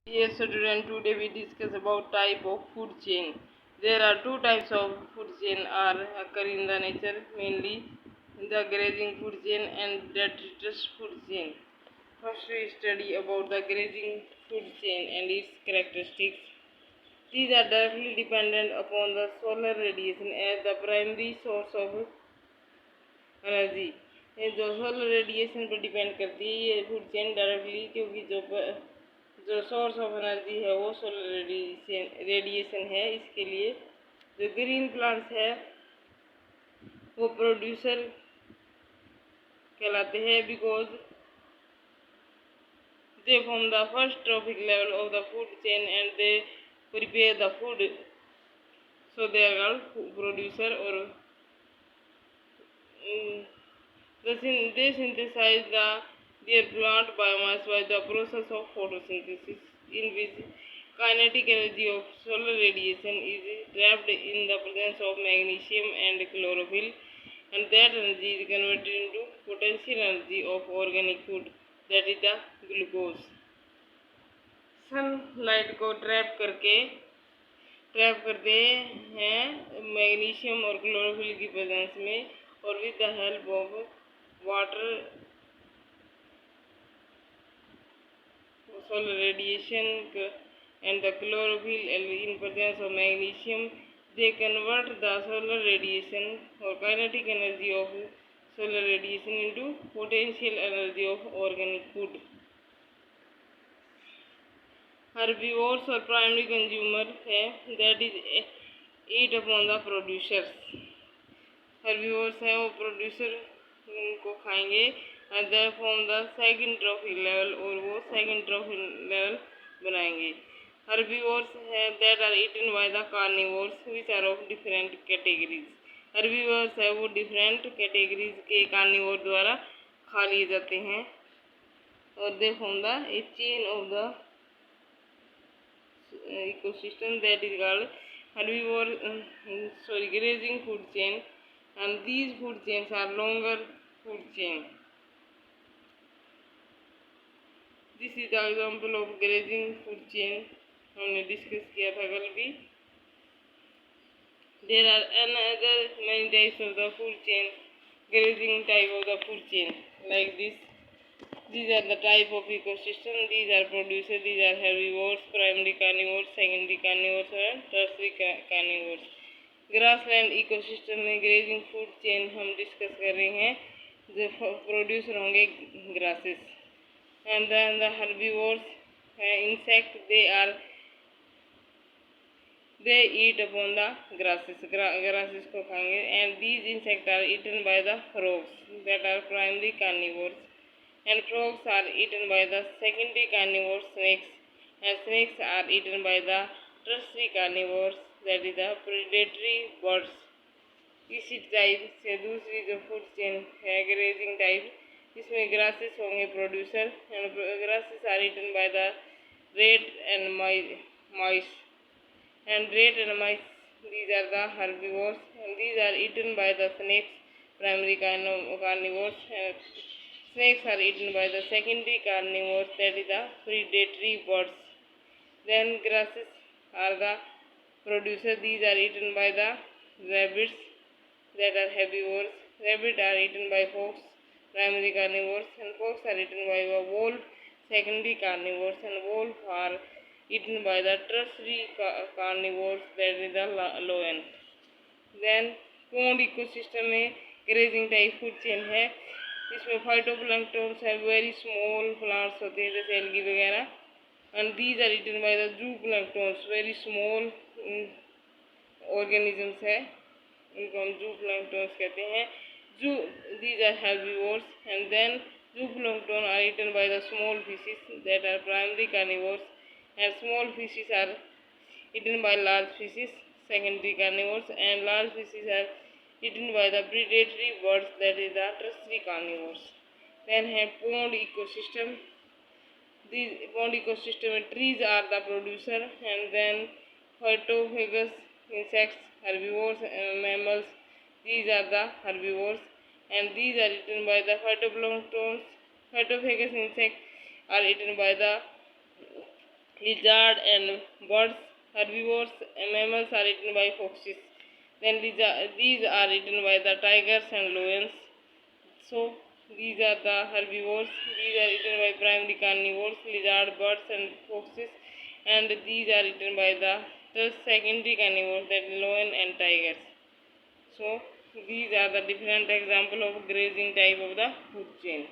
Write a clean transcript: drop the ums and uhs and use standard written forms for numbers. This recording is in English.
Yes, student, today we discuss about type of food chain. There are two types of food chain are occur in the nature, mainly the grazing food chain and detritus food chain. First, we study about the grazing food chain and its characteristics. These are directly dependent upon the solar radiation as the primary source of energy. ये जो solar radiation पर depend करती है ये food chain directly, क्योंकि जो source of energy है वो सोलर रेडिएशन है। इसके लिए जो ग्रीन प्लांट्स है वो प्रोड्यूसर कहलाते हैं, because they from the first trophic level of the food chain and they prepare the food, so they are called producer. और they synthesize their plant biomass by the process of photosynthesis, in which kinetic energy of solar radiation is trapped in the presence of magnesium and chlorophyll, and that energy is converted into potential energy of organic food, that is the glucose. Sunlight को trap करते हैं magnesium और chlorophyll की presence में, और with the help of water solar radiation and the chlorophyll in presence of magnesium, they convert the solar radiation or kinetic energy of solar radiation into potential energy of organic food. Herbivores और primary consumer है, that is eat upon the producers. Herbivores हैं वो producer को खाएंगे other from the second trophic level, और वो second trophic level बनाएंगे। Herbivores है that are eaten by the carnivores which are of different categories. Herbivores है वो डिफरेंट कैटेगरीज के कार्निवोर द्वारा खा लिए जाते हैं, और they from the a chain of the ecosystem that is called grazing food chain, and these food chains are longer food chain. This is the example of grazing food chain, हमने discuss किया था कल भी। There are another many types of the food chain, grazing type of the food chain like this. These are the type of ecosystem. These are producers. These are herbivores, primary carnivores, secondary carnivores and tertiary carnivores. Grassland ecosystem में grazing food chain हम discuss कर रहे हैं, जो producer होंगे grasses. And then the herbivores insect, they eat upon the grasses को खाएंगे, and these insect are eaten by the frogs that are primary carnivores, and frogs are eaten by the secondary carnivore snakes, and snakes are eaten by the tertiary carnivores, that is the predatory birds. इसी type से दूसरी जो food chain है grazing type, इसमें grasses होंगे producer, and grasses are eaten by the rat and mice, and rat and mice, these are the herbivores, and these are eaten by the snakes, primary carnivores, and snakes are eaten by the secondary carnivores, that is the predatory birds. Then grasses are the producer. These are eaten by the rabbits, that are herbivores. Rabbit are eaten by fox, primary carnivores, and fox are eaten by the wolf, secondary carnivores, and wolf are eaten by the tertiary carnivores, that is the lion. Then pond ecosystem में grazing type food chain है, इसमें phytoplanktons है, very small plants होते हैं जैसे algae वगैरह, and these are eaten by the zooplanktons, very small organisms है, इनको हम जूप्लैंक्टन्स कहते हैं। These are herbivores, and then zooplankton are eaten by the small fishes that are primary carnivores, and small fishes are eaten by large fishes, secondary carnivores, and large fishes are eaten by the predatory birds, that is the tertiary carnivores. Then have pond ecosystem. These pond ecosystem trees are the producer, and then phytophagous insects, herbivores, mammals, these are the herbivores, and these are eaten by the phytoplanktons. Phytophagous insects are eaten by the Lizard and birds, herbivores, mammals are eaten by foxes. Then these are eaten by the tigers and lions. So these are the herbivores. These are eaten by primary carnivores, lizard, birds, and foxes, and these are eaten by the secondary carnivores, that lion and tigers. So these are the different example of grazing type of the food chain.